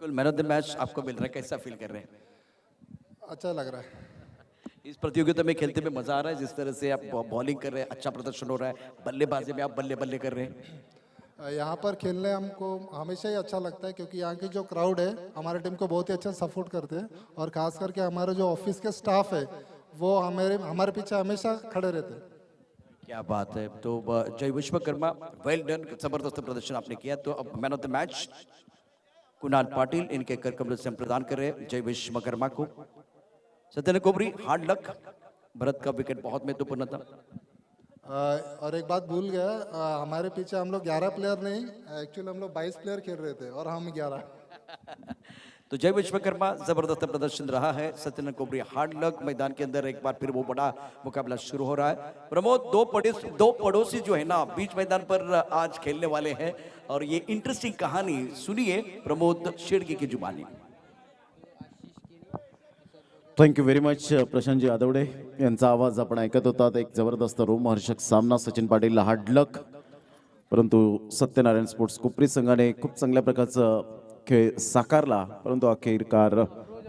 बिल्कुल man of the match आपको mill रहा है, कैसा फील कर रहे हैं? अच्छा लग रहा है। इस प्रतियोगिता में खेलते में मजा आ रहा है, जिस तरह से आप बॉलिंग कर रहे हैं, अच्छा प्रदर्शन हो रहा है, बल्लेबाजी में आप बल्ले बल्ले कर रहे हैं। यहाँ पर खेलने हमको हमेशा ही अच्छा लगता है क्योंकि यहाँ की जो क्राउड है हमारे टीम को बहुत ही अच्छा सपोर्ट करते हैं और खास करके हमारे जो ऑफिस के स्टाफ है वो हमारे हमारे पीछे हमेशा खड़े रहते हैं। क्या बात है। तो जय विश्वकर्मा, वेल डन, जबरदस्त प्रदर्शन आपने किया। तो अब man of the match Kunal Patil, इनके कर कमल से हम प्रदान कर रहे हैं जय विश्वकर्मा को। सत्यन कोबरी, हार्ड लक। भरत का विकेट बहुत महत्वपूर्ण था। और एक बात भूल गया, हमारे पीछे हम लोग 11 प्लेयर नहीं, एक्चुअली हम लोग 22 प्लेयर खेल रहे थे और हम 11। तो जय विश्वकर्मा, जबरदस्त प्रदर्शन रहा है। सत्यन कोबरी, हार्ड लक। मैदान के अंदर एक बार फिर वो बड़ा मुकाबला शुरू हो रहा है। प्रमोद, दो पड़ोसी जो है ना बीच मैदान पर आज खेलने वाले हैं और ये इंटरेस्टिंग कहानी सुनिए प्रमोद शेड़गी की जुबानी। थँक्यू व्हेरी मच प्रशांतजी आदवडे यांचा आवाज आपण ऐकत होतात. एक जबरदस्त रोमहर्षक सामना सचिन पाटील हार्ड लक, परंतु सत्यनारायण स्पोर्ट्स कोपरी संघाने खूप चांगल्या प्रकारचं खेळ साकारला, परंतु अखेरकार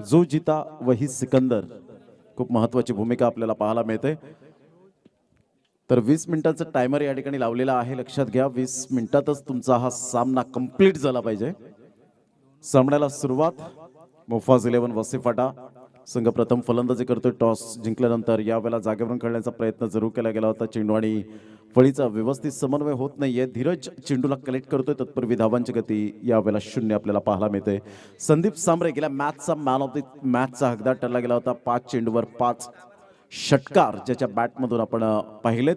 जो जिता वही सिकंदर खूप महत्त्वाची भूमिका आपल्याला पाहायला मिळते. तर 20 मिनिटांचा टायमर या ठिकाणी लावलेला आहे, लक्षात घ्या. 20 मिनिटातच तुमचा हा सामना कंप्लीट झाला पाहिजे. सामन्याला सुरुवात मोफाज 11 वसीफाटा संघ प्रथम फलंदाजी करतोय. टॉस जिंकल्यानंतर यावेळेला जागेवरून खेळण्याचा प्रयत्न जरूर केला गेला होता. चेंडू आणि फळीचा व्यवस्थित समन्वय होत नाहीये. धीरज चेंडूला कलेक्ट करतोय. तत्पूर्वी धावांची गती यावेळेला 0 आपल्याला पाहायला मिळते. संदीप सांबरे गेल्या मॅचचा मॅन ऑफ द मॅचचा हकदार ठरला गेला होता. 5 चेंडूवर 5 षटकार ज्याच्या बॅटमधून आपण पाहिलेत.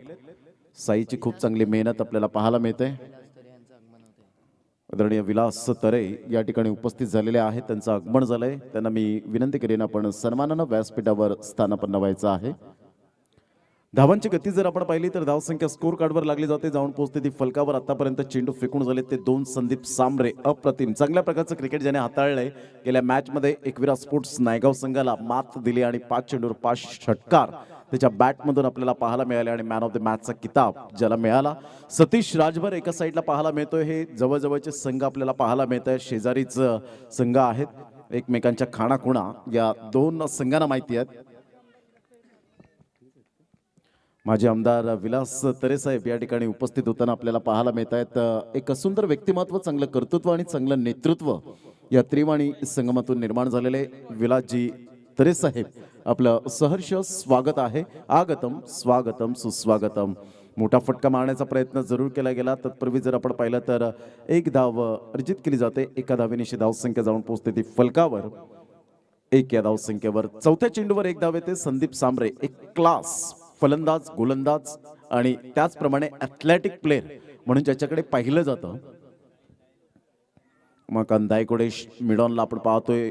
साईची खूप चांगली मेहनत आपल्याला पाहायला मिळते. आदरणीय विलास तरे या ठिकाणी उपस्थित झालेले आहेत. त्यांचं आगमन झालंय. त्यांना मी विनंती करेन आपण सन्मानानं व्यासपीठावर स्थानापन्न व्हायचं आहे. धावांची गती जर आपण पाहिली तर धावसंख्या स्कोर कार्डवर लागली जाते. जाऊन पोहोचते ती फलकावर. आतापर्यंत चेंडू फेकून झाले ते 2. संदीप सांबरे अप्रतिम चांगल्या प्रकारचं क्रिकेट ज्याने हाताळलंय. गेल्या मॅचमध्ये एकविरा स्पोर्ट्स नायगाव संघाला मात दिली आणि 5 चेंडूवर 5 षटकार त्याच्या बॅटमधून आपल्याला पाहायला मिळाले आणि मॅन ऑफ द मॅचचा किताब ज्याला मिळाला. सतीश राजभर एका साईडला पाहायला मिळतोय. हे जवळजवळचे संघ आपल्याला पाहायला मिळत आहेत. शेजारीच संघ आहेत. एकमेकांच्या खाणाखुणा या 2 संघांना माहिती आहेत. माजी आमदार विलास तरे साहेब या ठिकाणी उपस्थित होताना आपल्याला पाहायला मिळत आहेत. एक सुंदर व्यक्तिमत्व, चांगलं कर्तृत्व आणि चांगलं नेतृत्व या त्रिवाणी संगमातून निर्माण झालेले विलासजी तरे साहेब, आपलं सहर्ष स्वागत आहे. आगतम स्वागतम सुस्वागतम. मोठा फटका मारण्याचा प्रयत्न जरूर केला गेला. तत्पूर्वी जर आपण पाहिलं तर 1 धाव अर्जित केली जाते. एका धावेनिशी धावसंख्या जाऊन पोहोचते ती फलकावर 1 या धावसंख्येवर. चौथ्या चेंडूवर 1 धाव येते. संदीप सांबरे एक क्लास फलंदाज, गोलंदाज आणि त्याचप्रमाणे ॲथलेटिक प्लेयर म्हणून ज्याच्याकडे पाहिलं जातं. मग अंधायकोडे मिडॉनला आपण पाहतोय.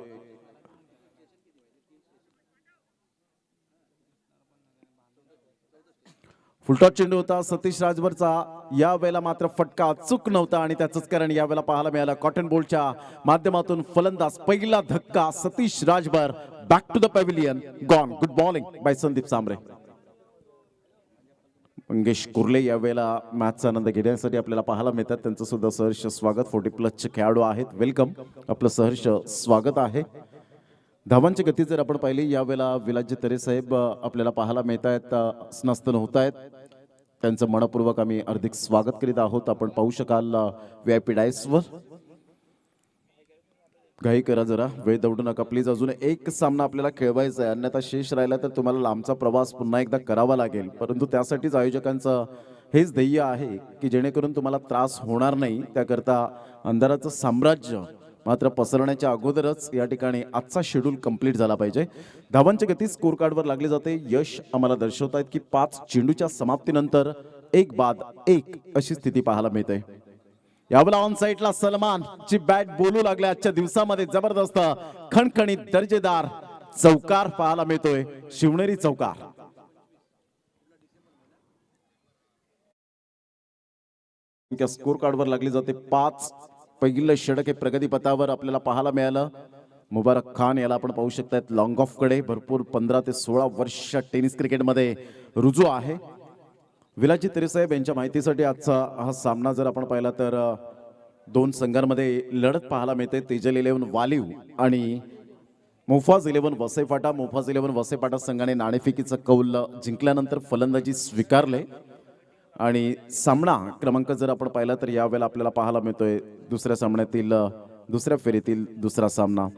फुलटॉस चेंडू होता सतीश राजभरचा. या वेळेला मात्र फटका अचूक नव्हता आणि त्याचंच कारण यावेळेला पाहायला मिळालं. कॉटन बॉलच्या माध्यमातून फलंदाज पहिला धक्का Satish Rajbhar. Back to the pavilion, gone. Good bowling by Sandeep Sambare. Mangesh Kurle यावेळेला मॅचचा आनंद घेण्यासाठी आपल्याला पाहायला मिळतात. त्यांचं सुद्धा सहर्ष स्वागत. 40+ खेळाडू आहेत. वेलकम, आपलं सहर्ष स्वागत आहे. धावांची गती जर आपण पाहिली यावेळेला विलासजी तरे साहेब आपल्याला पाहायला मिळत आहेत. स्नस्तन होत आहेत. त्यांचं मनपूर्वक आम्ही हार्दिक स्वागत करीत आहोत. आपण पाहू शकाल VIP डायसवर. घाई करा जरा, वेळ दौडू नका प्लीज. अजून एक सामना आपल्याला खेळवायचा आहे, अन्यथा शेष राहिला तर तुम्हाला लांबचा प्रवास पुन्हा एकदा करावा लागेल. परंतु त्यासाठीच आयोजकांचं हेच ध्येय आहे की जेणेकरून तुम्हाला त्रास होणार नाही. त्याकरता अंधाराचं साम्राज्य मात्र पसरण्याच्या अगोदरच या ठिकाणी आजचा शेड्यूल कंप्लीट झाला पाहिजे. धावांची गती स्कोर कार्डवर लागली जाते. यश आम्हाला दर्शवत आहेत की 5 चेंडूच्या समाप्तीनंतर 1 बाद 1 अशी स्थिती पाहायला मिळते. यावेळेला ऑन साइडला सलमान ची बॅट बोलू लागल्या. आजच्या दिवसामध्ये जबरदस्त खणखणीत दर्जेदार चौकार पाहायला मिळतोय. शिवनेरी चौकार. स्कोर कार्डवर लागली जाते 5. पहिलं षटक हे प्रगतीपथावर आपल्याला पाहायला मिळालं. मुबारक खान याला आपण पाहू शकतात लॉंग ऑफ कडे. भरपूर 15 ते 16 वर्ष टेनिस क्रिकेटमध्ये रुजू आहे. विलासजी तरे साहेब यांच्या माहितीसाठी आजचा हा सामना जर आपण पाहिला तर दोन संघांमध्ये लढत पाहायला मिळते. तेजल 11 वालीव आणि मुफाज 11 वसईफाटा. मुफाज 11 वसईफाटा संघाने नाणेफेकीचं कौल जिंकल्यानंतर फलंदाजी स्वीकारले आणि सामना क्रमांक जर आपण पाहिला तर यावेळेला आपल्याला पाहायला मिळतोय दुसऱ्या सामन्यातील दुसऱ्या फेरीतील दुसरा सामना.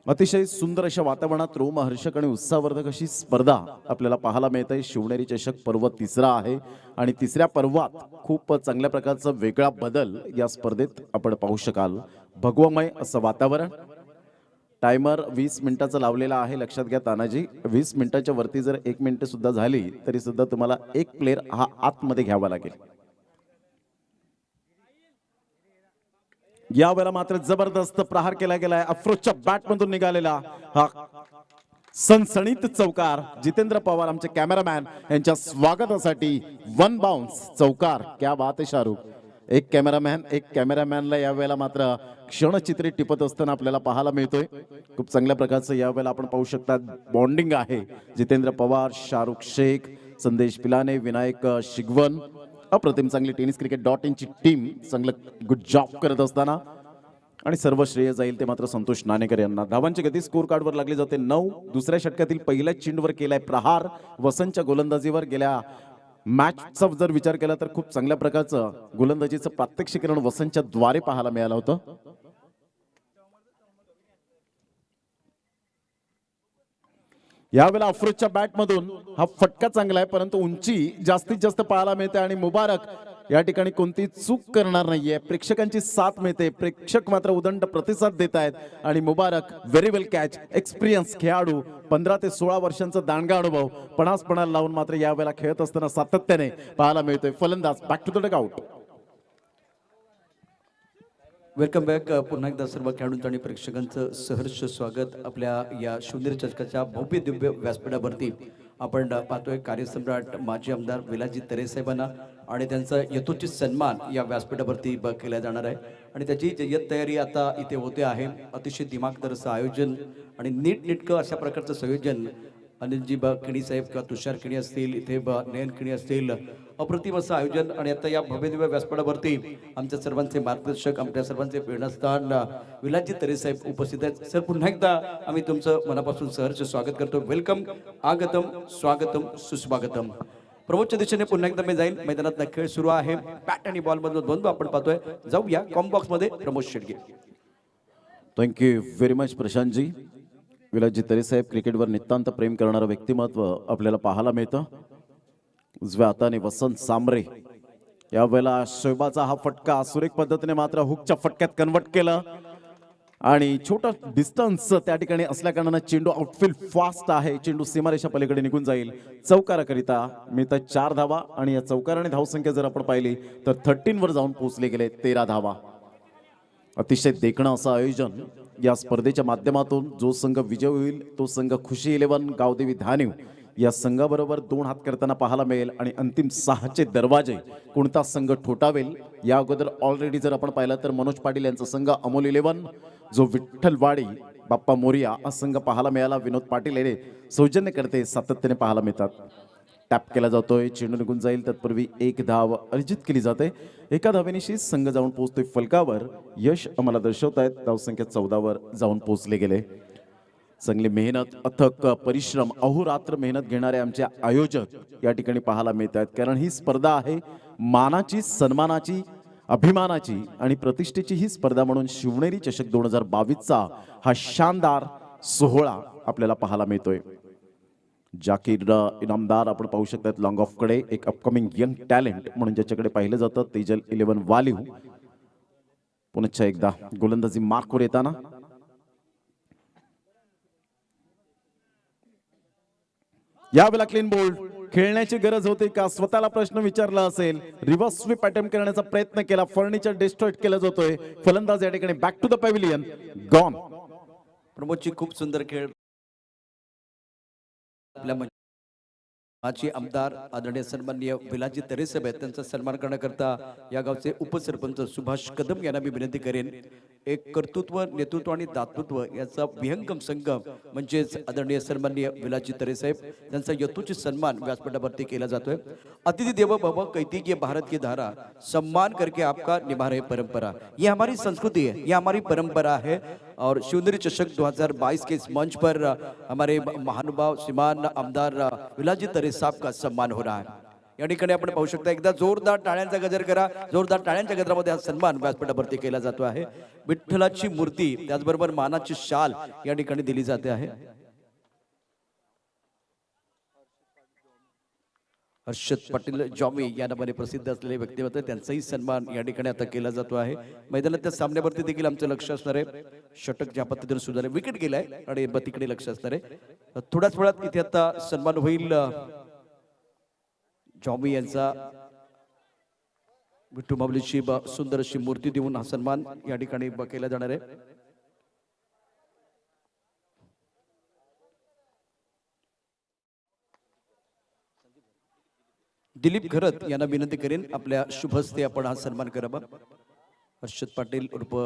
अतिशय सुंदर अशा वातावरणात रोमहर्षक आणि उत्साहवर्धक अशी स्पर्धा आपल्याला पाहायला मिळते. शिवनेरी चषक पर्व तिसरा आहे आणि तिसऱ्या पर्वात खूप चांगल्या प्रकारचा वेगळा बदल या स्पर्धेत आपण पाहू शकाल. भगवमय असं वातावरण. टायमर 20 मिनिटाचा लावलेला आहे. लक्षात घ्या तानाजी, 20 मिनिटाच्या वरती जर 1 मिनिट सुद्धा झाली तरी सुद्धा तुम्हाला एक प्लेअर हा आतमध्ये घ्यावा लागेल. यावेळेला मात्र जबरदस्त प्रहार केला गेलाय. अफ्रोजच्या बॅटमधून निघालेला हा सनसणीत चौकार. जितेंद्र पवार आमचे कॅमेरामॅन यांच्या स्वागतासाठी 1 बाउन्स चौकार. क्या बात आहे शाहरुख. एक कॅमेरामॅनला यावेळेला मात्र क्षणचित्रे टिपत असताना आपल्याला पाहायला मिळतोय. खूप चांगल्या प्रकारचं यावेळेला आपण पाहू शकता बॉन्डिंग आहे. जितेंद्र पवार, शाहरुख शेख, संदेश पिलाने, विनायक शिगवन. अप्रतिम चांगली टेनिस क्रिकेट.in ची टीम चांगलं गुड जॉब करत असताना आणि सर्व श्रेय जाईल ते मात्र संतोष नाणेकर यांना. धावांची गती स्कोर कार्डवर लागली जाते 9. दुसऱ्या षटकातील पहिल्या चेंडूवर केलाय प्रहार. वसंतच्या गोलंदाजीवर गेल्या मॅचचा जर विचार केला तर खूप चांगल्या प्रकारचं गोलंदाजीचं प्रात्यक्षिकरण वसंतच्या द्वारे पाहायला मिळालं होतं. यावेळेला अफ्रोजच्या बॅटमधून हा फटका चांगला आहे परंतु उंची जास्तीत जास्त पाहायला मिळते आणि मुबारक या ठिकाणी कोणती चूक करणार नाहीये. प्रेक्षकांची साथ मिळते. प्रेक्षक मात्र उदंड प्रतिसाद देत आहेत आणि मुबारक व्हेरी वेल कॅच. एक्सपिरियन्स खेळाडू, 15 ते 16 वर्षांचा दांडगा अनुभव पणाला लावून मात्र यावेळेला खेळत असताना सातत्याने पाहायला मिळतोय. फलंदाज back to the dugout. Welcome back. पुन्हा एकदा सर्व खेळाडूंचं आणि प्रेक्षकांचं सहर्ष स्वागत आपल्या या शिवनेरी चषकाच्या भव्य दिव्य व्यासपीठावरती. आपण पाहतोय कार्यसम्राट माजी आमदार विलाजी तरे साहेबांना आणि त्यांचा यथोचित सन्मान या व्यासपीठावरती केला जाणार आहे आणि त्याची जय्यत तयारी आता इथे होते आहे. अतिशय दिमागदार असं आयोजन आणि नीटनेटकं अशा प्रकारचं संयोजन अनिलजी किणी साहेब किंवा तुषार किणी असतील, इथे नयन किणी असतील. अप्रतिम असं आयोजन आणि आता या भव्य दिव्य व्यासपीठावरती आमच्या सर्वांचे मार्गदर्शक, आमच्या सर्वांचे प्रेरणास्थान विलाजी तरे साहेब उपस्थित आहेत. सर, पुन्हा एकदा आम्ही तुमचं मनापासून सहर्ष स्वागत करतो. वेलकम, आगतम, स्वागतम, सुस्वागतम. प्रमोदच्या दिशेने पुन्हा एकदा मी जाईल. मैदानात खेळ सुरू आहे. बॅट आणि बॉल मधून द्वंद्व आपण पाहतोय. जाऊया कॉम्बॉक्स मध्ये. Pramod Shedge. Thank you very much प्रशांतजी. विलाजी तरे साहेब क्रिकेटवर नितांत प्रेम करणारं व्यक्तिमत्व आपल्याला पाहायला मिळतं. उजव्या हाताने वसंत सांबरे. यावेळेला शोएबाचा हा फटका सुरेख पद्धतीने मात्र हुकच्या फटक्यात कन्वर्ट केलं आणि छोटा डिस्टन्स त्या ठिकाणी असल्या कारणाने चेंडू आउटफील्ड फास्ट आहे. चेंडू सीमारेषा पलीकडे निघून जाईल. चौकाराकरिता मिळतात 4 धावा आणि या चौकाराने धावसंख्या जर आपण पाहिली तर 13 वर जाऊन पोहोचले गेले 13 धावा. अतिशय देखणं असं आयोजन या स्पर्धेच्या माध्यमातून. जो संघ विजय होईल तो संघ खुशी 11 गावदेवी धानिव या संघाबरोबर 2 हात करताना पाहायला मिळेल आणि अंतिम 6चे दरवाजे कोणता संघ ठोठावेल या अगोदर ऑलरेडी जर आपण पाहिलं तर मनोज पाटील यांचा संघ अमोल 11, जो विठ्ठलवाडी बाप्पा मोरिया हा संघ पाहायला मिळाला. विनोद पाटील हे सौजन्य करते सातत्याने पाहायला मिळतात. टॅप केला जातोय. चेंडू निघून जाईल. तत्पूर्वी 1 धाव अर्जित केली जाते. एका धावेनिशी संघ जाऊन पोहोचतोय फलकावर. यश आम्हाला दर्शवतायत. धावसंख्या 14 वर जाऊन पोहोचले गेले. चांगली मेहनत, अथक परिश्रम, अहोरात्र मेहनत घेणारे आमचे आयोजक या ठिकाणी पाहायला मिळत आहेत. कारण ही स्पर्धा आहे मानाची, सन्मानाची, अभिमानाची आणि प्रतिष्ठेची ही स्पर्धा म्हणून शिवनेरी चषक 2022चा हा शानदार सोहळा आपल्याला पाहायला मिळतोय. जाकीर इनामदार आपण पाहू शकतात लॉंग ऑफ कडे. एक अपकमिंग यंग टॅलेंट म्हणून ज्याच्याकडे पाहिलं जातं. तेजल 11 वालीव पुन्हा एकदा गोलंदाजी मार्कवर येताना यावेळेला क्लीन बोल्ड. खेळण्याची गरज होती का स्वतःला प्रश्न विचारला असेल. रिव्हर्स स्वीप अटेम्प्ट करण्याचा प्रयत्न केला. फर्निचर डिस्ट्रॉइट केला जातोय. फलंदाज या ठिकाणी back to the pavilion gone. प्रमोदची खूप सुंदर खेळ. आपल्या माजी आमदार आदरणीय सन्माननीय विलाजी तरे साहेब आहेत. त्यांचा सन्मान करण्याकरता या गावचे उपसरपंच सुभाष कदम यांना मी विनंती करेन एक कर्तृत्व, नेतृत्व आणि दातृत्व याचा विहंगम संगम म्हणजेच आदरणीय सन्माननीय विलाजी तरे साहेब त्यांचा यथोचित सन्मान व्यासपीठावरती केला जातोय। अतिथि देवो भव कहती कि भारत की धारा, सम्मान करके आपका निभा रहे परंपरा। ये हमारी संस्कृति है, ये हमारी परंपरा है। और शिवनेरी चषक 2022 के इस मंच पर हमारे महानुभाव श्रीमान आमदार विलाजी तरे साहब का सम्मान हो रहा है। या ठिकाणी आपण पाहू शकता, एकदा जोरदार टाळ्यांचा गजर करा। जोरदार टाळ्यांच्या गजरामध्ये हा सन्मान व्यासपीठावरती केला जातो आहे। विठ्ठलाची मूर्ती त्याचबरोबर मानाची शाल या ठिकाणी दिली जाते आहे। हर्षद पाटील जॉमी या नावाने प्रसिद्ध असलेले व्यक्तिमत्व, त्यांचाही सन्मान या ठिकाणी आता केला जातो आहे। मैदानाच्या सामन्यावरती देखील आमचं लक्ष असणार आहे। षटक ज्या पद्धतीने सुधारले, विकेट गेलाय आणि तिकडे लक्ष असणार आहे। थोड्याच वेळात इथे आता सन्मान होईल जॉमी यांचा। विठ्ठू माऊलीची सुंदर अशी मूर्ती देऊन हा सन्मान या ठिकाणी केला जाणार आहे। दिलीप घरत यांना विनंती करेन, आपल्या शुभ हस्ते आपण हा सन्मान करावा। हर्षद पाटील उर्फ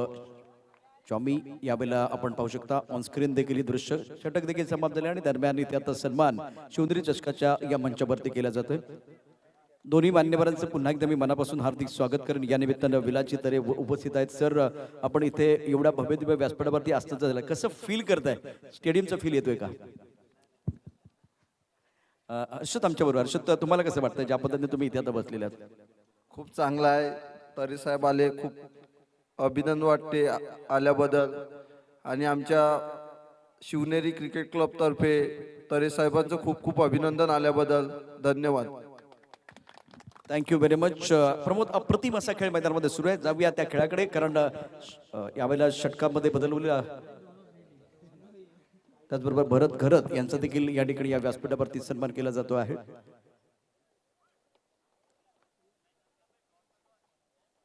जॉमी यावेळेला आपण पाहू शकता ऑन स्क्रीन देखील दृश्य। षटक देखील समाप्त झाले आणि दरम्यान इथे आता सन्मान शिवनेरी चषकाच्या या मंचावरती केला जातोय। दोन्ही मान्यवरांचं पुन्हा एकदा मी मनापासून हार्दिक स्वागत करेन। या निमित्तानं विलाजी तरे उपस्थित आहेत। सर, आपण इथे एवढा भव्य दिव्य व्यासपीठावरती असताना झालं, कसं फील करताय? स्टेडियमचा फील येतोय का? हर्षद आमच्या बरोबर। हर्षद, तुम्हाला कसं वाटतंय ज्या पद्धतीने तुम्ही इथे आता बसलेले आहात? खूप चांगला आहे। तरे साहेब आले, खूप अभिनंदन वाटते आल्याबद्दल। आणि आमच्या शिवनेरी क्रिकेट क्लब तर्फे तरे साहेबांचं खूप खूप अभिनंदन आल्याबद्दल। धन्यवाद। Thank you very much. प्रमोद, अप्रतिम असा खेळ मैदानामध्ये सुरू आहे। जाऊया त्या खेळाकडे, कारण यावेळेला षटकामध्ये बदल होईल। त्याचबरोबर भरत घरत यांचा देखील या ठिकाणी या व्यासपीठावरती सन्मान केला जातो आहे।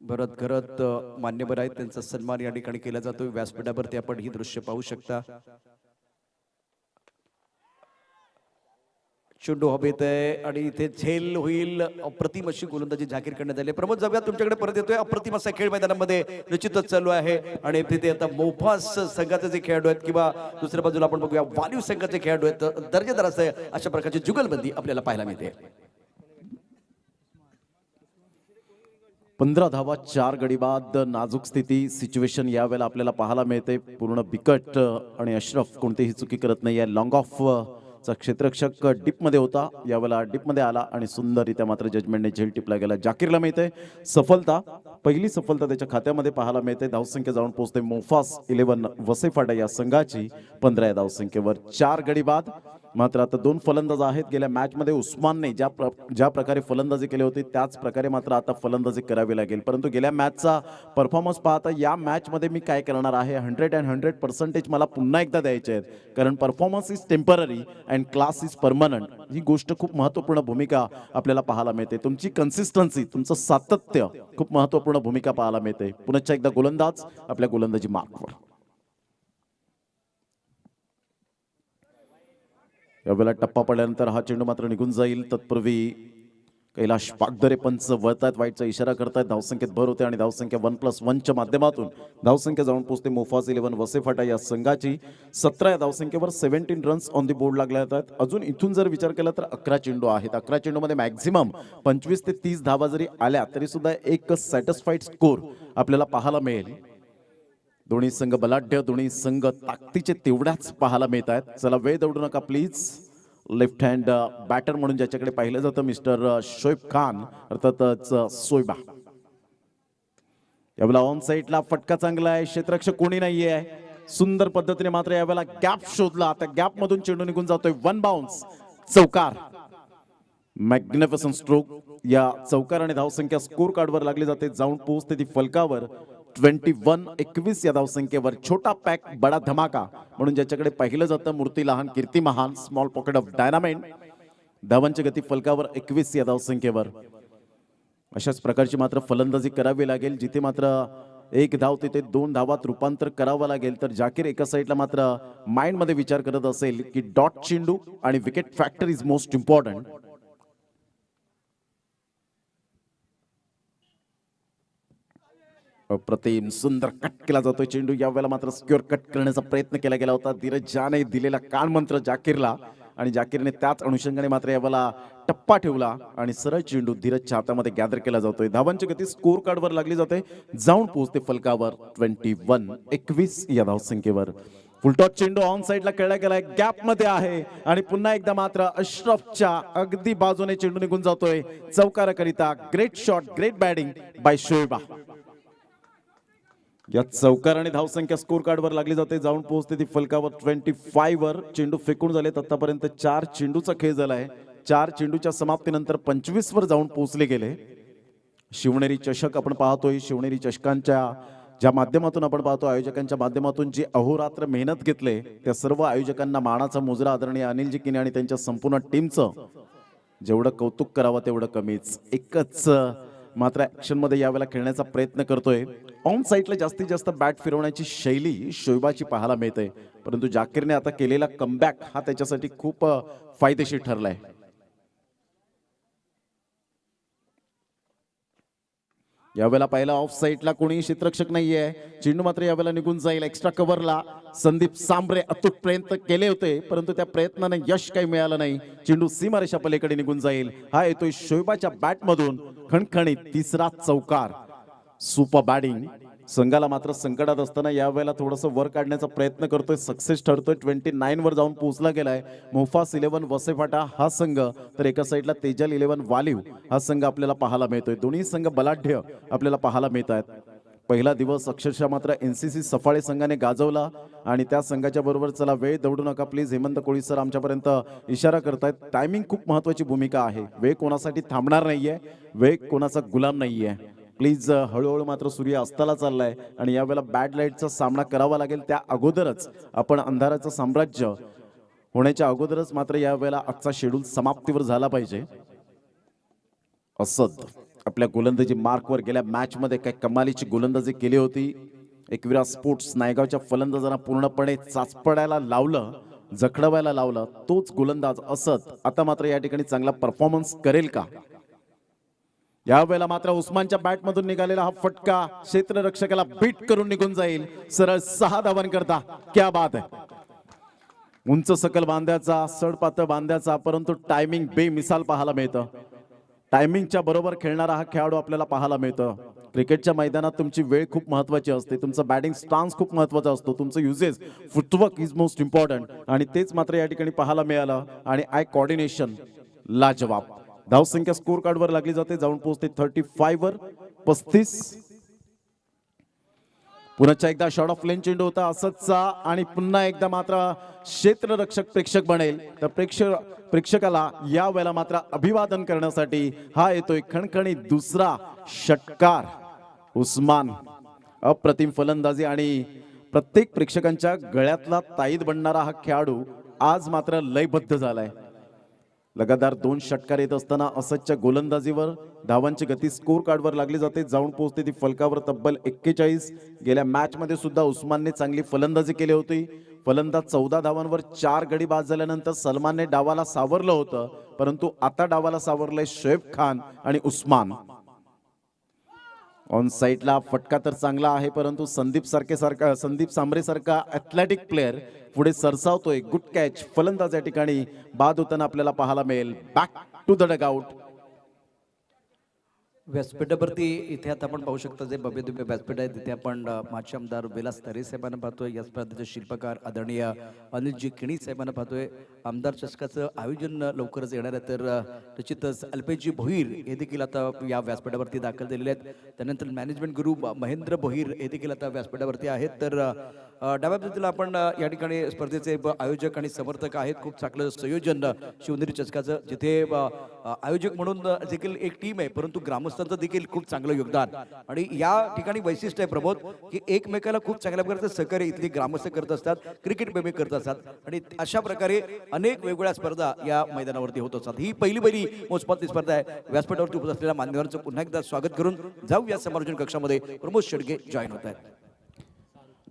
भरत घरत मान्यवर आहेत, त्यांचा सन्मान या ठिकाणी केला जातो व्यासपीठावरती। आपण ही दृश्य पाहू शकता। चेंडू हवेत आहे आणि इथे झेल होईल। अप्रतिम अशी गोलंदाजी जाहीर करण्यात आली। प्रमोद, जाऊया तुमच्याकडे परत येतोय। अप्रतिम असा खेळ मैदानामध्ये निश्चितच चालू आहे आणि तिथे आता मोफास संघाचे जे खेळाडू आहेत किंवा दुसऱ्या बाजूला आपण बघूया वालीव संघाचे खेळाडू आहेत, दर्जेदार असं अशा प्रकारची जुगलबंदी आपल्याला पाहायला मिळते। 15 धावा 4 गडी बाद, नाजूक स्थिती सिच्युएशन यावेळेला आपल्याला पाहायला मिळते। पूर्ण बिकट आणि अशरफ कोणतीही चुकी करत नाही आहे। लॉंग ऑफ चा क्षेत्ररक्षक डिप मध्ये होता, यावेळेला डिप मध्ये आला आणि सुंदररित्या मात्र जजमेंटने झेल टिपला गेला। जाकीरला मिळते सफलता, पहिली सफलता त्याच्या खात्यामध्ये पाहायला मिळते। धावसंख्या जाऊन पोहोचते मोफास 11 वसेफाटा या संघाची 15 या धावसंख्येवर। 4 गडी बाद। मात्र आता 2 फलंदाज आहेत। गेल्या मॅच मध्ये उस्मानने ज्या प्रकारे फलंदाजी केली होती त्याच प्रकारे मात्र आता फलंदाजी करावी लागेल। परंतु गेल्या मॅचचा परफॉर्मन्स पाहता या मॅच मध्ये मी काय करणार आहे, 100% मला पुन्हा एकदा द्यायचे आहेत, कारण performance is temporary and class is permanent. ही गोष्ट खूप महत्त्वपूर्ण भूमिका आपल्याला पाहायला मिळते। तुमची कन्सिस्टन्सी, तुमचं सातत्य खूप महत्त्वपूर्ण भूमिका पाहायला मिळते। पुन्हा एकदा गोलंदाज आपल्या गोलंदाजी मार्कवर। यावेळेला टप्पा पडल्यानंतर हा चेंडू मात्र निघून जाईल। तत्पूर्वी कैलाश पागदरे पंच वळतायत, वाईटचा इशारा करतायत। धावसंख्येत भर होते आणि धावसंख्या 1+1च्या माध्यमातून धावसंख्या जाऊन पोहोचते मोफास 11 वसेफाटा या संघाची। 17 या धावसंख्येवर 17 रन्स ऑन दी बोर्ड लागले आहेत। अजून इथून जर विचार केला तर 11 चेंडू आहेत। 11 चेंडूमध्ये मॅक्झिमम 25 ते 30 धावा जरी आल्या तरी सुद्धा एक सॅटिस्फाईड स्कोर आपल्याला पाहायला मिळेल। दोन्ही संघ बलाढ्य, दोन्ही संघ ताकदीचे तेवढ्याच पाहायला मिळत आहेत। चला, वेळ दौडू नका प्लीज। लेफ्ट हँड बॅटर म्हणून ज्याच्याकडे पाहिलं जातं मिस्टर शोएब खान, अर्थातच सोयबा। यावेळेला ऑन साईडला फटका चांगला आहे, क्षेत्ररक्षक कोणी नाहीये। सुंदर पद्धतीने मात्र यावेळेला गॅप शोधला, त्या गॅप मधून चेंडू निघून जातोय। 1 बाउन्स, चौकार। Magnificent stroke. या चौकाराने धावसंख्या स्कोर कार्डवर लागली जाते, जाऊन पोहोचते ती फलकावर 21-21 या धावसंख्येवर। छोटा पॅक बडा धमाका म्हणून ज्याच्याकडे पाहिलं जातं मूर्ती लहान कीर्ती महान, स्मॉल पॉकेट ऑफ डायनामाइट। धावांची गती फलकावर 21 या धावसंख्येवर। अशाच प्रकारची मात्र फलंदाजी करावी लागेल, जिथे मात्र 1 धाव तिथे 2 धावात रूपांतर करावं लागेल। तर जाकीर एका साईडला मात्र माइंड मध्ये विचार करत असेल की डॉट चेंडू आणि wicket factor is most important. अप्रतिम सुंदर कट केला जातोय चेंडू. यावेळेला मात्र स्क्युअर कट करण्याचा प्रयत्न केला गेला होता. धीरज ज्याने दिलेला कान मंत्र जाकीरला आणि जाकीरने त्याच अनुषंगाने मात्र यावेळेला टप्पा ठेवला आणि सरळ चेंडू धीरजच्या हातामध्ये गॅदर केला जातोय. धावांची गती स्कोर कार्डवर लागली जाते, जाऊन पोहोचते फलकावर 21 या धावसंख्येवर. फुलटॉस चेंडू ऑन साइडला खेळला गेलाय, गॅप मध्ये आहे आणि पुन्हा एकदा मात्र अशरफच्या अगदी बाजूने चेंडू निघून जातोय चौकाराकरिता. Great shot, great batting by Shoaib. या चौकाराने धावसंख्या स्कोर कार्डवर लागली जाते, जाऊन पोहोचते ती फलकावर 25 वर. चेंडू फेकून झालेत आतापर्यंत 4 चेंडूचा खेळ झालाय. 4 चेंडूच्या समाप्तीनंतर 25 वर जाऊन पोहोचले गेले. शिवनेरी चषक आपण पाहतोय. शिवनेरी चषकांच्या ज्या माध्यमातून आपण पाहतो, आयोजकांच्या माध्यमातून जी अहोरात्र मेहनत घेतले त्या सर्व आयोजकांना मानाचा मुजरा आदरणीय अनिलजी किने आणि त्यांच्या संपूर्ण टीमचं जेवढं कौतुक करावं तेवढं कमीच. एकच मात्र ऍक्शन मध्ये यावेळेला खेळण्याचा प्रयत्न करतोय. ऑन साइडला जास्तीत जास्त बॅट फिरवण्याची शैली शोएबाची पाहायला मिळते, परंतु जाकीरने आता केलेला कमबॅक हा त्याच्यासाठी खूप फायदेशीर ठरलाय. यावेळेला पहिला ऑफ साइडला कोणी क्षेत्ररक्षक नाहीये. चेंडू मात्र यावेळेला निघून जाईल एक्स्ट्रा कव्हरला. संदीप सांबरे अतूट प्रयत्न केले होते, परंतु त्या प्रयत्नाने यश काही मिळालं नाही. चेंडू सीमारेषा पलीकडे निघून जाईल. हा येतोय शोएबाच्या बॅट मधून खणखणीत तिसरा चौकार. Super batting. संघाला मात्र संकटात असताना यावेळेला थोडंसं वर काढण्याचा प्रयत्न करतोय, सक्सेस ठरतोय. 29 वर जाऊन पोहोचला गेलाय. मोफास 11 वसेफाटा हा संघ, तर एका साईडला तेजल 11 वालिव हा संघ आपल्याला पाहायला मिळतोय. दोन्ही संघ बलाढ्य आपल्याला पाहायला मिळत आहेत. पहिला दिवस अक्षरशः मात्र NCC सफाळे संघाने गाजवला आणि त्या संघाच्या बरोबर चला वेळ दौडू नका प्लीज, हेमंत कोळी सर आमच्यापर्यंत इशारा करतायत. टायमिंग खूप महत्वाची भूमिका आहे. वेळ कोणासाठी थांबणार नाहीये, वेळ कोणाचा गुलाम नाहीये. प्लीज हळूहळू मात्र सूर्य अस्ताला चाललाय आणि यावेळेला बॅड लाईटचा सामना करावा लागेल. त्या अगोदरच आपण अंधाराचं साम्राज्य होण्याच्या अगोदरच मात्र यावेळेला आजचा शेड्यूल समाप्तीवर झाला पाहिजे. असद आपल्या गोलंदाजी मार्कवर गेल्या मॅच मध्ये काय कमालीची गोलंदाजी केली होती. एकविरा स्पोर्ट्स नायगावच्या फलंदाजांना पूर्णपणे चाचपडायला लावलं, जखडवायला लावलं. तोच गोलंदाज असद आता मात्र या ठिकाणी चांगला परफॉर्मन्स करेल का? यावेळेला मात्र उस्मानच्या बॅट मधून निघालेला हा फटका क्षेत्ररक्षकाला बीट करून निघून जाईल. सरळ 6 धावांकरता. क्या बात आहे. उंच सकल बांध्याचा, सडपातळ बांध्याचा, परंतु टायमिंग बेमिसाल पाहायला मिळतं. टायमिंगच्या बरोबर खेळणारा हा खेळाडू आपल्याला पाहायला मिळतं. क्रिकेटच्या मैदानात तुमची वेळ खूप महत्वाची असते, तुमचा बॅटिंग स्टान्स खूप महत्वाचा असतो, तुमचं uses footwork is most important आणि तेच मात्र या ठिकाणी पाहायला मिळालं. आणि आय कोऑर्डिनेशन लाजवाब. धावसंख्या स्कोर कार्डवर लागली जाते, जाऊन पोहोचते 35 वर 35. पुन्हा एकदा शॉट ऑफ लेन चेंडू होता असदचा आणि पुन्हा एकदा मात्र क्षेत्ररक्षक प्रेक्षक बनेल. तर प्रेक्षकाला या वेळेला मात्र अभिवादन करण्यासाठी हा येतोय खणखणी दुसरा षटकार. उस्मान अप्रतिम फलंदाजी आणि प्रत्येक प्रेक्षकांच्या गळ्यातला ताईद बनणारा हा खेळाडू आज मात्र लयबद्ध झालाय. लगातार 2 षटकार येत असताना असदच्या गोलंदाजीवर धावांची गती स्कोर कार्डवर लागली जाते, जाऊन पोहोचते ती फलकावर तब्बल 41. गेल्या मॅच मध्ये सुद्धा उस्मानने चांगली फलंदाजी केली होती. फलंदाज 14 धावांवर 4 गडी बाद झाल्यानंतर सलमानने डावाला सावरलं होतं, परंतु आता डावाला सावरलंय शोएब खान आणि उस्मान. ऑन साइडला फटका तर चांगला आहे, परंतु संदीप सांबरे सारखा ॲथलेटिक प्लेअर पुढे सरसावतोय. Good catch. फलंदाज या ठिकाणी बाद होताना आपल्याला पाहायला मिळेल. Back to the dugout. व्यासपीठावरती इथे आता आपण पाहू शकता जे भव्य दिव्य व्यासपीठ आहे, तिथे आपण माजी आमदार विलास तरे साहेबांना पाहतोय. या स्पर्धेचे शिल्पकार आदरणीय अनिलजी किणी साहेबांना पाहतोय. आमदार चषकाचं आयोजन लवकरच येणार आहे, तर निश्चितच अल्पेशजी भोईर हे देखील आता या व्यासपीठावरती दाखल झालेले आहेत. त्यानंतर मॅनेजमेंट गुरु महेंद्र भोईर हे देखील आता व्यासपीठावरती आहेत. तर डाव्या बाजूला आपण या ठिकाणी स्पर्धेचे आयोजक आणि समर्थक आहेत. खूप चांगलं संयोजन शिवनेरी चषकाचं, जिथे आयोजक म्हणून देखील एक टीम आहे, परंतु ग्रामस्थांचं देखील खूप चांगलं योगदान. आणि या ठिकाणी वैशिष्ट्य आहे प्रबोध की एकमेकाला खूप चांगल्या प्रकारचं सहकार्य इथली ग्रामस्थ करत असतात, क्रिकेट प्रेमी करत असतात आणि अशा प्रकारे अनेक वेगवेगळ्या स्पर्धा या मैदानावरती होत असतात. ही पहिली मोजपातली स्पर्धा आहे. व्यासपीठावरती उपस्थित असलेल्या मान्यवरांचं पुन्हा एकदा स्वागत करून जाऊ या समालोचन कक्षामध्ये. प्रमोद शेडगे जॉईन होत आहेत.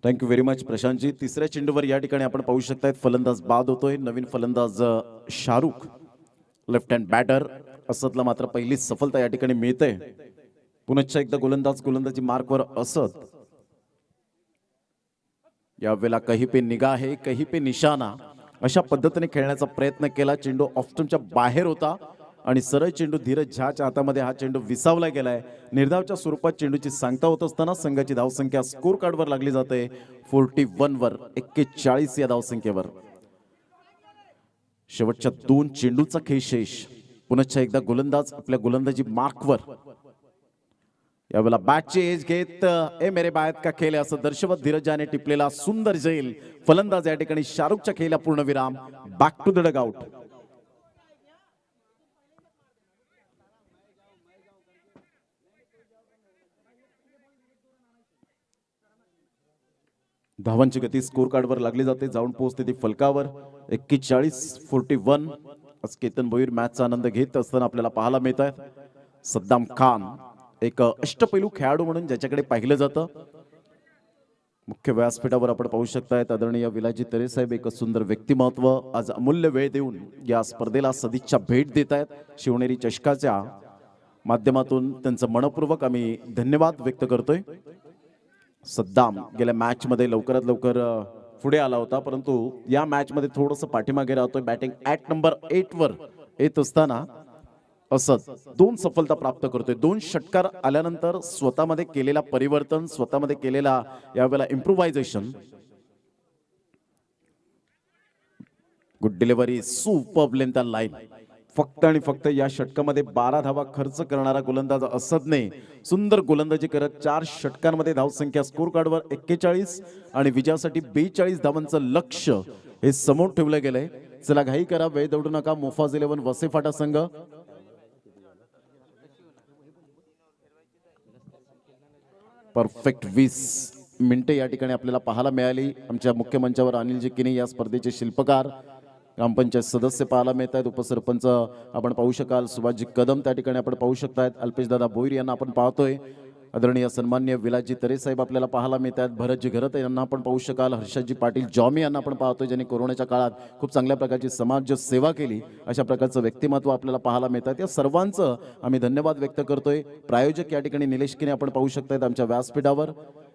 थँक्यू व्हेरी मच प्रशांतजी. तिसऱ्या चेंडूवर या ठिकाणी आपण पाहू शकताय फलंदाज बाद होतोय. नवीन फलंदाज शाहरुख लेफ्ट हँड बॅटर. असदला मात्र पहिली सफलता या ठिकाणी मिळते. पुनश्च एकदा गोलंदाजी मार्कवर असत. यावेळेला कहीं पे निगाह है कहीं पे निशाणा अशा पद्धतीने खेळण्याचा प्रयत्न केला. चेंडू ऑफस्टंपच्या बाहेर होता आणि सरळ चेंडू धीरज झाच्या हातामध्ये हा चेंडू विसावला गेलाय. निर्धावच्या स्वरूपात चेंडूची सांगता होत असताना संघाची धावसंख्या स्कोर कार्डवर लागली जाते 41 वर 41 या धावसंख्येवर. शेवटच्या 2 चेंडूचा खेळ शेष. पुनश्च एकदा गोलंदाज आपल्या गोलंदाजी मार्कवर. यावेळेला बॅटची एज घेत ए मेरे बायत का खेळ असं दर्शवत धीरजाने टिपलेला सुंदर झेल. फलंदाज या ठिकाणी शाहरुखच्या खेळला पूर्णविराम. Back to the dugout. धावांची गती स्कोर कार्डवर लागली जाते. जाऊन पोहोचते ती फलकावर 41-41. आज केतन भोईर मॅचचा आनंद घेत असताना आपल्याला पाहायला मिळत आहेत. सद्दाम खान एक अष्टपैलू खेळाडू म्हणून ज्याच्याकडे पाहिलं जातं. मुख्य व्यासपीठावर आपण पाहू शकतायत आदरणीय विलाजी तरे साहेब एक सुंदर व्यक्तिमत्व आज अमूल्य वेळ देऊन या स्पर्धेला सदिच्छा भेट देत आहेत. शिवनेरी चषकाच्या माध्यमातून त्यांचं मनपूर्वक आम्ही धन्यवाद व्यक्त करतोय. सद्दाम गेल्या मॅच मध्ये लवकरात लवकर पुढे आला होता, परंतु या मॅच मध्ये थोडंसं पाठीमागे राहतोय. बॅटिंग ॲट नंबर 8 वर येत असताना असत 2 सफलता प्राप्त करतोय. 2 षटकार आल्यानंतर स्वतःमध्ये केलेला परिवर्तन, स्वतःमध्ये केलेला यावेळेला improvisation. Good delivery, superb length line. फक्त आणि फक्त या षटकामध्ये 12 धावा खर्च करणारा गोलंदाज असदने सुंदर गोलंदाजी करत 4 षटकांमध्ये धावसंख्या स्कोर कार्डवर 41 आणि विजयासाठी 42 धावांचं लक्ष्य हे समोर ठेवलं गेलंय. चला घाई करा, वेळ दौडू नका. मोफाज 11 वसेफाटा संघ परफेक्ट 20 मिनिटे या ठिकाणी आपल्याला पाहायला मिळाली. आमच्या मुख्य मंचावर अनिलजी किनी या स्पर्धेचे शिल्पकार, ग्रामपंचायत सदस्य पाहायला मिळत आहेत. उपसरपंच आपण पाहू शकाल, सुभाषजी कदम त्या ठिकाणी आपण पाहू शकतायत. अल्पेशदादा भोईर यांना आपण पाहतोय. आदरणीय सन्मान्य विलासजी तरे साहेब आपल्याला पाहायला मिळत आहेत. भरतजी घरत यांना आपण पाहू शकाल. हर्षदजी पाटील जॉमी यांना आपण पाहतोय, ज्यांनी कोरोनाच्या काळात खूप चांगल्या प्रकारची समाज सेवा केली. अशा प्रकारचं व्यक्तिमत्व आपल्याला पाहायला मिळतात. या सर्वांचं आम्ही धन्यवाद व्यक्त करतोय. प्रायोजक या ठिकाणी निलेश किनी आपण पाहू शकतायत आमच्या व्यासपीठावर.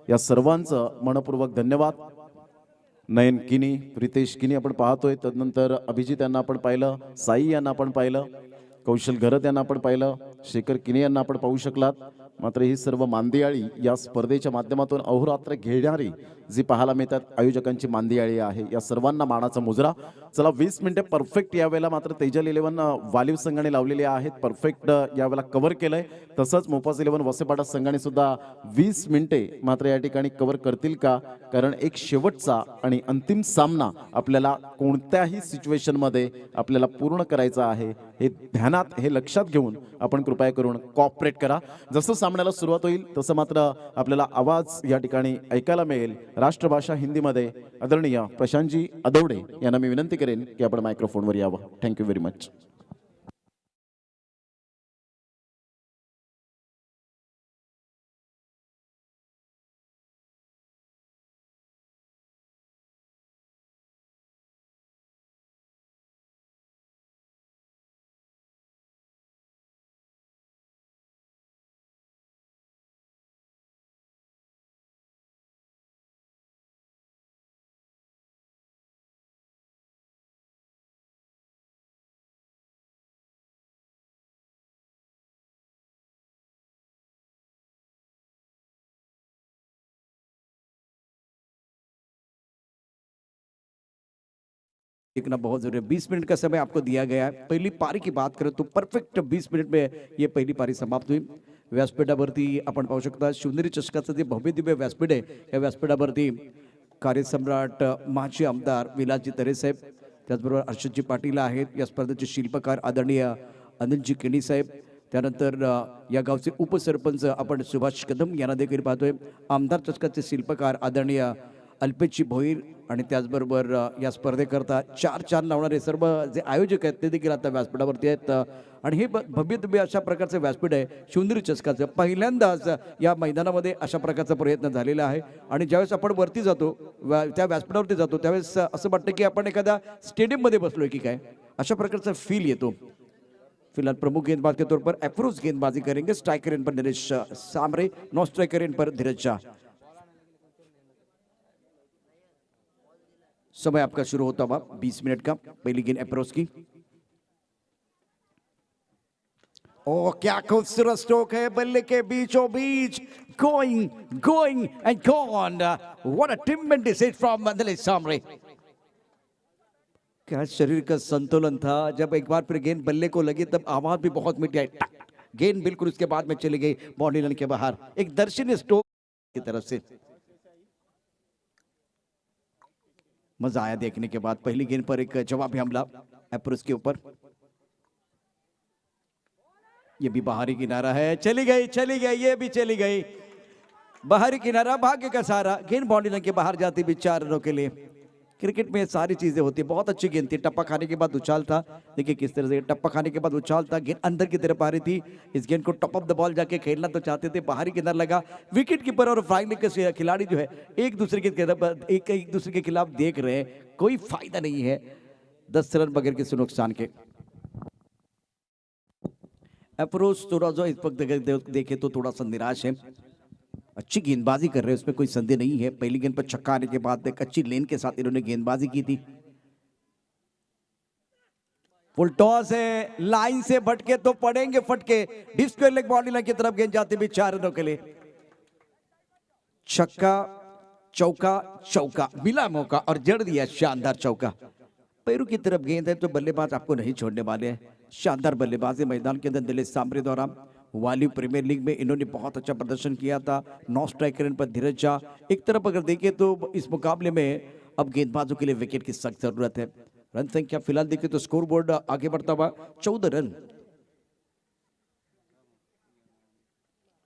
या सर्वांचं मनपूर्वक धन्यवाद. नयन किनी, प्रितेश किनी आपण पाहतोय. तदनंतर अभिजित यांना आपण पाहिलं, साई यांना आपण पाहिलं, कौशल घरत यांना आपण पाहिलं, शेखर किनी यांना आपण पाहू शकलात. मात्र ही सर्व मांदियाळी या स्पर्धेच्या माध्यमातून अहोरात्र घेणारी जी पाहायला मिळतात आयोजकांची मांदियाळी आहे. या सर्वांना मानाचा मुजरा. चला 20 मिनिटे परफेक्ट यावेळेला मात्र तेजल 11 वालीव संघाने लावलेले आहेत. परफेक्ट यावेळेला कव्हर केलंय. तसंच मोफाज 11 वसेपाटा संघाने सुद्धा 20 मिनिटे मात्र या ठिकाणी कव्हर करतील का? कारण एक शेवटचा आणि अंतिम सामना आपल्याला कोणत्याही सिच्युएशन मध्ये आपल्याला पूर्ण करायचा आहे. हे ध्यानात, हे लक्षात घेऊन आपण कृपया करून कॉपरेट करा. जसं सामन्याला सुरुवात होईल तसं मात्र आपल्याला आवाज या ठिकाणी ऐकायला मिळेल राष्ट्रभाषा हिंदीमध्ये. आदरणीय प्रशांतजी अदौडे यांना मी विनंती करेन की आपण मायक्रोफोनवर यावं. Thank you very much. देखना बहुत जरूरी है। 20 मिनट का समय आपको दिया गया है। पहली पारी की बात करें तो परफेक्ट 20 मिनिट में ये पहिली पारी समाप्त हुई. व्यासपीठावरती आपण पाहू शकता शिवनेरी चषकाचं जे भव्य दिव्य व्यासपीठ आहे, या व्यासपीठावरती कार्यसम्राट माजी आमदार विलासजी तरे साहेब, त्याचबरोबर हर्षदजी पाटील आहेत. या स्पर्धेचे शिल्पकार आदरणीय अनिलजी किनी साहेब, त्यानंतर या गावचे उपसरपंच आपण सुभाष कदम यांना देखील पाहतोय. आमदार चषकाचे शिल्पकार आदरणीय अल्पेशजी भोईर आणि त्याचबरोबर या स्पर्धेकरता 4 लावणारे सर्व जे आयोजक आहेत ते देखील आता व्यासपीठावरती आहेत. आणि हे भव्य दिव्य अशा प्रकारचं व्यासपीठ आहे शिवनेरी चषकाचं. पहिल्यांदाच या मैदानामध्ये अशा प्रकारचा प्रयत्न झालेला आहे. आणि ज्यावेळेस आपण वरती जातो, त्या व्यासपीठावरती जातो, त्यावेळेस असं वाटतं की आपण एखाद्या स्टेडियममध्ये बसलोय की काय, अशा प्रकारचा फील येतो. फिलहाल प्रमुख गेंदबाज के तौर पर अफरोज गेंदबाजी करेंगे। स्ट्राइकर इन पर Naresh Samre, non striker in पर धीरज झा। समय आपका शुरू होता हुआ 20 मिनट का। पहली गेंद अफरोज की। ओ क्या खूबसूरत स्ट्रोक है, बल्ले के बीचों बीच, going and gone. What a tremendous hit from Naresh Samre. क्या शरीर का संतुलन था, जब एक बार फिर गेंद बल्ले को लगी तब आवाज भी बहुत मीठी आई। टक, गेंद बिल्कुल उसके बाद में चली गई बाउंड्री लाइन के बाहर। एक दर्शनीय स्ट्रोक की तरफ से मजा आया देखने के बाद। पहली गेंद पर एक जवाबी हमला अफरोज के ऊपर। ये भी बाहरी किनारा है, चली गई, ये भी चली गई। बाहरी किनारा, भाग्य का सहारा। गेंद बाउंड्री लाइन के बाहर जाती भी 4 रनों के लिए। क्रिकेट में सारी चीजें होती है। बहुत अच्छी गेंद थी, टप्पा खाने के बाद उछाल था। देखिए किस तरह से टप्पा खाने के बाद उछाल था, गेंद अंदर की तरफ आ रही थी। इस गेंद को टॉप ऑफ द बॉल जाके खेलना तो चाहते थे, बाहरी किनारा लगा। विकेट कीपर और फ्लाइंग के खिलाड़ी जो है एक दूसरे के खिलाफ देख रहे हैं, कोई फायदा नहीं है 10 रन बगैर किसी नुकसान के। अफरोज थोड़ा जो इस वक्त देखे तो थोड़ा सा निराश है। अच्छी गेंदबाजी कर रहे हैं, उसमें कोई संदेह नहीं है। पहली गेंद पर छक्का आने के बाद एक अच्छी लेन के साथ इन्होंने गेंदबाजी की थी। फुल टॉस है, लाइन से भटके तो पड़ेंगे फटके। Deep square leg boundary line की तरफ गेंद जाती भी 4 रनों के लिए। छक्का, चौका मिला मौका और जड़ दिया शानदार चौका। पैरों की तरफ गेंद है तो बल्लेबाज आपको नहीं छोड़ने वाले हैं। शानदार बल्लेबाजी मैदान के अंदर नरेश सामरे द्वारा। वाली प्रीमियर लीग में इन्होंने बहुत अच्छा प्रदर्शन किया था। नॉन स्ट्राइकर इन पर धीरज झा। एक तरफ अगर देखें तो इस मुकाबले में अब गेंदबाजों के लिए विकेट की सख्त जरूरत है। रन संख्या फिलहाल देखें तो स्कोर बोर्ड आगे बढ़ता हुआ 14 रन।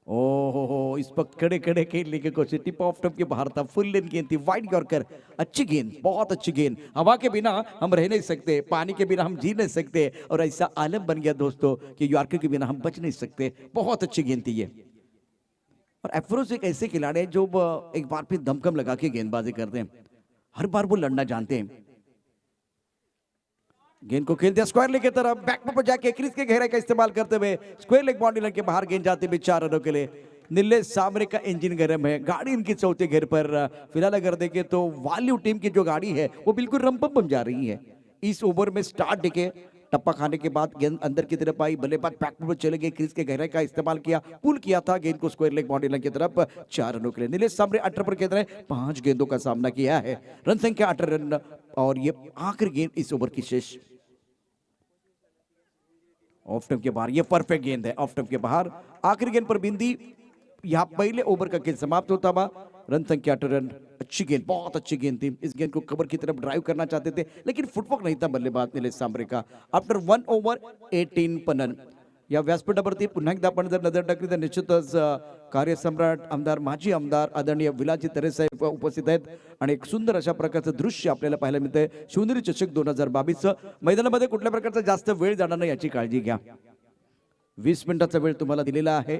ओहो, इस वक्त खड़े खेलने की कोशिश, टिप ऑफ टॉप के बाहर था। फुल लेन गेंद थी, वाइड यॉर्कर। अच्छी गेंद, बहुत अच्छी गेंद। हवा के बिना हम रह नहीं सकते, पानी के बिना हम जी नहीं सकते, और ऐसा आलम बन गया दोस्तों कि यॉर्कर के बिना हम बच नहीं सकते। बहुत अच्छी गेंद थी ये। और अफरोज एक ऐसे खिलाड़ी हैं जो एक बार फिर दमखम लगा के गेंदबाजी करते हैं। हर बार वो लड़ना जानते हैं। गेंद को खेल दिया स्क्वायर लेग की तरफ, बैक पर जाके क्रीज के गहराई का इस्तेमाल करते हुए स्क्वायर लेग बाउंड्री लाइन के बाहर गेंद जाती भी 4 रनों के लिए। नीलेश सामरे का इंजन गर्म है, गाड़ी इनकी चौथे घेर पर। फिलहाल अगर देखें तो वाल्यू टीम की जो गाड़ी है वो बिल्कुल रंपम बन जा रही है। इस ओवर में स्टार्ट देखे, टप्पा खाने के बाद गेंद अंदर की तरफ आई, बल्लेबाज बैक पर चले गए, क्रीज के गहराई का इस्तेमाल किया, पुल किया था गेंद को स्क्वायर लेग बाउंड्री लाइन की तरफ 4 रनों के लिए। नीलेश सामरे 18 पर खेल रहे हैं, 5 गेंदों का सामना किया है। रन संख्या 18 रन, और ये आखिरी गेंद इस ओवर की शेष। ऑफ स्टंप के बाहर, ये परफेक्ट गेंद है। ऑफ स्टंप के बाहर आखिरी गेंद पर बिंदी। यहां पहले ओवर का खेल समाप्त होता हुआ। रन संख्या 18 रन। अच्छी गेंद, बहुत अच्छी गेंद थी। इस गेंद को कवर की तरफ ड्राइव करना चाहते थे, लेकिन फुटवर्क नहीं था बल्लेबाज नीलेश सामरे का। आफ्टर 1 ओव्हर 18 पनन या व्यासपीठावरती पुन्हा एकदा आपण जर नजर टाकली तर निश्चितच कार्यसम्राट आमदार, माजी आमदार आदरणीय विलाजी तरे साहेब उपस्थित आहेत आणि एक सुंदर अशा प्रकारचं दृश्य आपल्याला पाहायला मिळतंय। शिवनेरी चषक 2022 मैदानामध्ये कुठल्या प्रकारचा जास्त वेळ जाणार नाही याची काळजी घ्या। 20 मिनिटाचा वेळ तुम्हाला दिलेला आहे।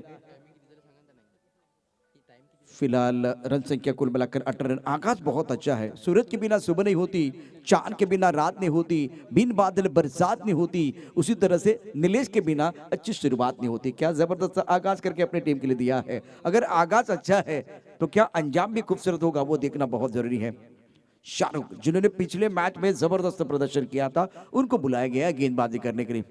फिलहाल रन संख्या कुल मिलाकर 18 रन। आगाज बहुत अच्छा है। सूरज के बिना सुबह नहीं होती, चांद के बिना रात नहीं होती, बिन बादल बरसात नहीं होती, उसी तरह से नीलेश के बिना अच्छी शुरुआत नहीं होती। क्या जबरदस्त आगाज करके अपने टीम के लिए दिया है। अगर आगाज अच्छा है तो क्या अंजाम भी खूबसूरत होगा, वो देखना बहुत जरूरी है। शाहरुख जिन्होंने पिछले मैच में जबरदस्त प्रदर्शन किया था, उनको बुलाया गया गेंदबाजी करने के लिए।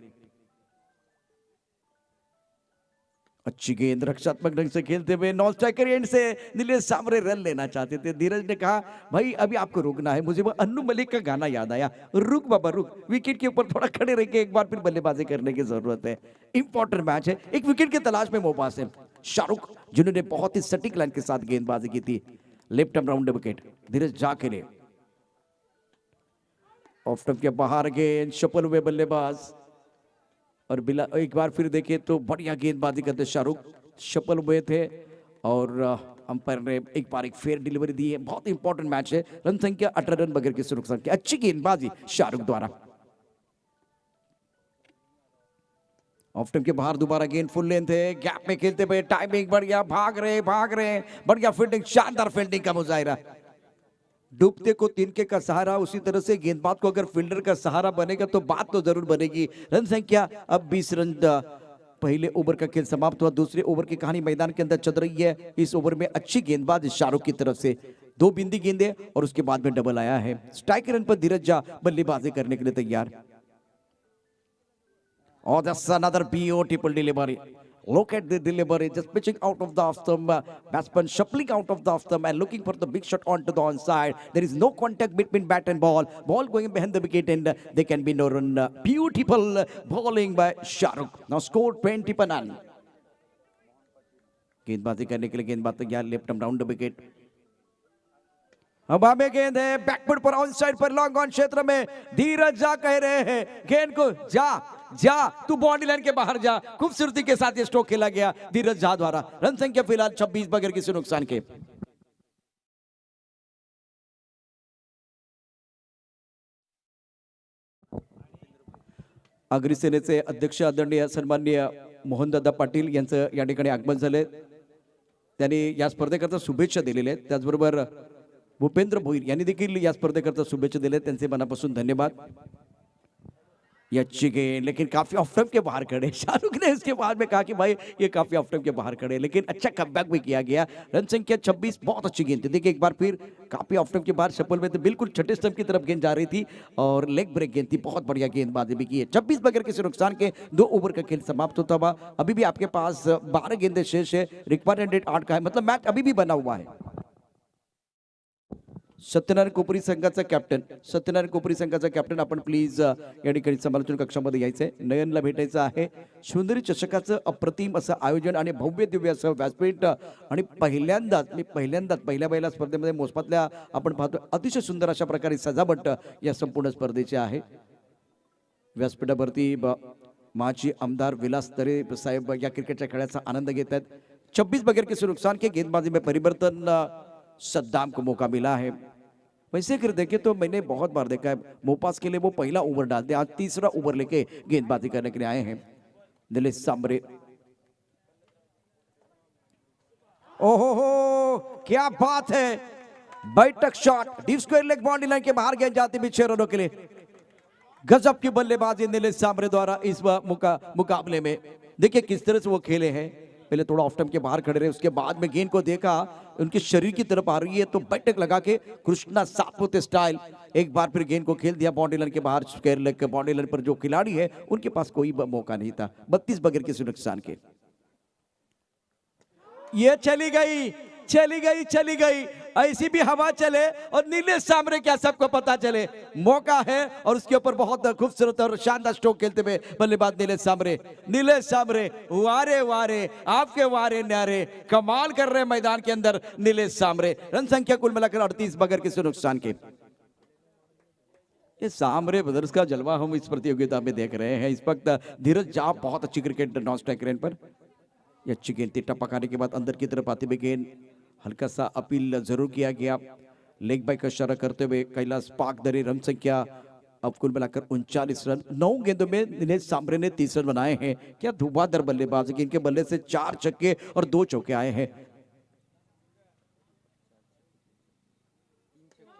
अच्छी गेंद रक्षात्मक ढंग से खेलते हुए नॉन स्ट्राइकर एंड से नीलेश सामरे रन लेना चाहते थे। धीरज ने कहा भाई अभी आपको रुकना है। मुझे वो अन्नू मलिक का गाना याद आया, रुक बाबा रुक, विकेट के ऊपर थोड़ा खड़े रह के एक बार फिर बल्लेबाजी करने की जरूरत है। इंपॉर्टेंट मैच है, एक विकेट की तलाश में मोपास है। शाहरुख जिन्होंने बहुत ही सटीक लाइन के साथ गेंदबाजी की थी। Left arm round wicket Dheeraj झा के लिए। ऑफ स्टंप के बाहर गेंद, सफल हुए बल्लेबाज। और बिला एक बार फिर देखे तो बढ़िया गेंदबाजी करते शाहरुख, सफल हुए थे और अंपायर ने एक बार एक फेयर डिलीवरी दी है। बहुत इंपॉर्टेंट मैच है। रन संख्या 18 रन बगैर किसी नुकसान के। अच्छी गेंदबाजी शाहरुख द्वारा। ऑफ स्टंप के बाहर दोबारा गेंद फुल लेंथ है, गैप में खेलते हुए टाइमिंग बढ़िया, भाग रहे बढ़िया फील्डिंग, शानदार फील्डिंग का मुजाहिरा। डूबते को तिनके का सहारा, उसी तरह से गेंदबाज को अगर फील्डर का सहारा बनेगा तो बात तो जरूर बनेगी। रन संख्या अब 20 रन। पहले ओवर का खेल समाप्त हुआ, दूसरे ओवर की कहानी मैदान के अंदर चल रही है। इस ओवर में अच्छी गेंदबाज शाहरुख की तरफ से 2 बिंदी गेंदे और उसके बाद में डबल आया है। स्ट्राइक रन पर धीरज झा बल्लेबाजी करने के लिए तैयार। Oh, that's another beautiful delivery. Look at the delivery, just pitching out of the off stump, batsman shuffling out of the off stump and looking for the big shot onto the onside. There is no contact between bat and ball. Ball going behind the wicket and there can be no run. Beautiful bowling by Shahrukh. Now score 20 per none. गेंदबाजी करने के लिए गेंदबाज तैयार, left arm down the wicket. हवा में गेंद है, back foot पर ऑन साइड पर लॉन्ग ऑन क्षेत्र में धीरज झा कह रहे हैं गेंद को जा जा तू बाउंड्री लाइन के बाहर जा। खूबसूरती के साथ ये स्ट्रोक खेला गया धीरज झा द्वारा। रन संख्या फिलहाल 26 बगैर किसी नुकसान के। अग्री सेनेचे अध्यक्ष आदरणीय सन्माननीय मोहनदादा पाटील यांचं या ठिकाणी आगमन झाले। त्यांनी या स्पर्धेकरता शुभेच्छा दिलेल्या आहेत। त्याचबरोबर भूपेंद्र भोईर यांनी देखील या स्पर्धेकरता शुभेच्छा दिल्या, त्यांचे मनापासून धन्यवाद। ये अच्छी गेंद लेकिन काफी ऑफ स्टंप के बाहर खड़े। शाहरुख ने इसके बाद में कहा कि भाई ये काफी ऑफ स्टंप के बाहर खड़े, लेकिन अच्छा कमबैक भी किया गया। रन संख्या 26, बहुत अच्छी गेंद थी। देखिए एक बार फिर काफी ऑफ स्टंप के बाहर शफल में थे, बिल्कुल छठे स्टंप की तरफ गेंद जा रही थी और लेग ब्रेक गेंद थी। बहुत बढ़िया गेंदबाजी भी की है। 26 बगैर किसी नुकसान के 2 ओवर का खेल समाप्त होता हुआ। अभी भी आपके पास 12 गेंदें शेष है। रिक्वायर्ड रेट 8 का है, मतलब मैच अभी भी बना हुआ है। सत्यनारायण कोपरी संघाचा कॅप्टन, सत्यनारायण कोपरी संघाचा कॅप्टन आपण प्लीज या ठिकाणी समालोचन कक्षामध्ये यायचंय। नयनला भेटायचं आहे। सुंदरी चषकाचं अप्रतिम असं आयोजन आणि भव्य दिव्य असं व्यासपीठ आणि पहिल्या बैला स्पर्धेमध्ये मोसपातल्या आपण पाहतो अतिशय सुंदर अशा प्रकारे सजावट या संपूर्ण स्पर्धेची आहे। व्यासपीठावरती माजी आमदार विलास तरे साहेब या क्रिकेटच्या खेळाचा आनंद घेत आहेत। 26 बगैर किसी नुकसान के गेंदबाजी में परिवर्तन सद्दाम को मौका मिला है। वैसे अगर देखें तो मैंने बहुत बार देखा है मोपास के लिए वो पहला ओवर डालते, आज तीसरा ओवर लेके गेंदबाजी करने के लिए आए हैं दिनेश सांबरे। ओहो क्या बात है, बैठक shot deep square leg boundary line के बाहर गेंद जाती भी 6 रनों के लिए। गजब की बल्लेबाजी दिनेश सांबरे द्वारा इस मुकाबले में। देखिए किस तरह से वो खेले हैं। पहले थोड़ा ऑफ स्टंप के बाहर खड़े रहे, उसके बाद में गेंद को देखा उनके शरीर की तरफ आ रही है तो बैठक लगा के कृष्णा सातपुते स्टाइल एक बार फिर गेंद को खेल दिया बाउंड्री लाइन के बाहर। स्क्वायर लेग के बाउंड्री लाइन पर जो खिलाड़ी है उनके पास कोई मौका नहीं था। 32 बगैर किसी नुकसान के। ये चली गई चली गई चली गई, ऐसी भी हवा चले और नीलेश सांबरे क्या सबको पता चले। मौका है और उसके ऊपर बहुत खूबसूरत और शानदार स्ट्रोक खेलते हुए बल्लेबाज नीलेश सांबरे वारे वारे आपके वारे न्यारे, कमाल कर रहे हैं मैदान के अंदर नीलेश सांबरे। रन संख्या कुल मिलाकर 38 बगैर किसी नुकसान के। ये सांबरे ब्रदर्स का जलवा हम इस प्रतियोगिता में देख रहे हैं। इस वक्त धीरज झा बहुत अच्छी क्रिकेट नॉन स्ट्राइक रेंज पर। ये अच्छी गेंद थी, टप्पा खाने के बाद अंदर की तरफ आती हुई गेंद, हल्का सा अपील जरूर किया गया लेग बाय का इशारा करते हुए कैलाश पाकदरे। रन संख्या अब कुल मिलाकर 39 रन। 9 गेंदों में दिनेश सांबरे ने 30 रन बनाए हैं। क्या धुआंधार बल्लेबाजी, इनके बल्ले से 4 छक्के और 2 चौके आए हैं।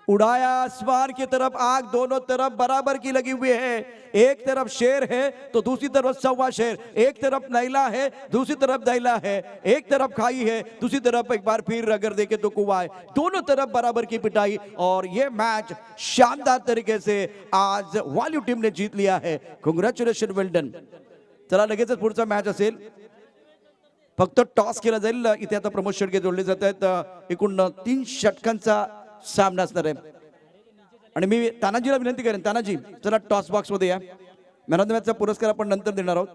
उड़ाया आसमान की तरफ, आग दोनों तरफ बराबर की लगी हुई है। एक तरफ शेर है तो दूसरी तरफ सवा शेर, एक तरफ नैला है दूसरी तरफ दैला है, एक तरफ खाई है दूसरी तरफ एक बार फिर अगर देखे तो कुआं है। दोनों तरफ बराबर की पिटाई और ये मैच शानदार तरीके से आज वाल्यू टीम ने जीत लिया है। कांग्रेचुलेशन, वेल डन। चला लगेच पुढचा मॅच असेल। फक्त टॉस केला जाईल। इथे आता प्रमोद शेडगे जोडले जात आहेत। एकूण 3 षटकांचा सामना असणार आहे आणि मी तानाजीला विनंती करेन, तानाजी चला टॉस बॉक्स मध्ये या। मॅन ऑफ द मॅचचा पुरस्कार आपण नंतर देणार आहोत।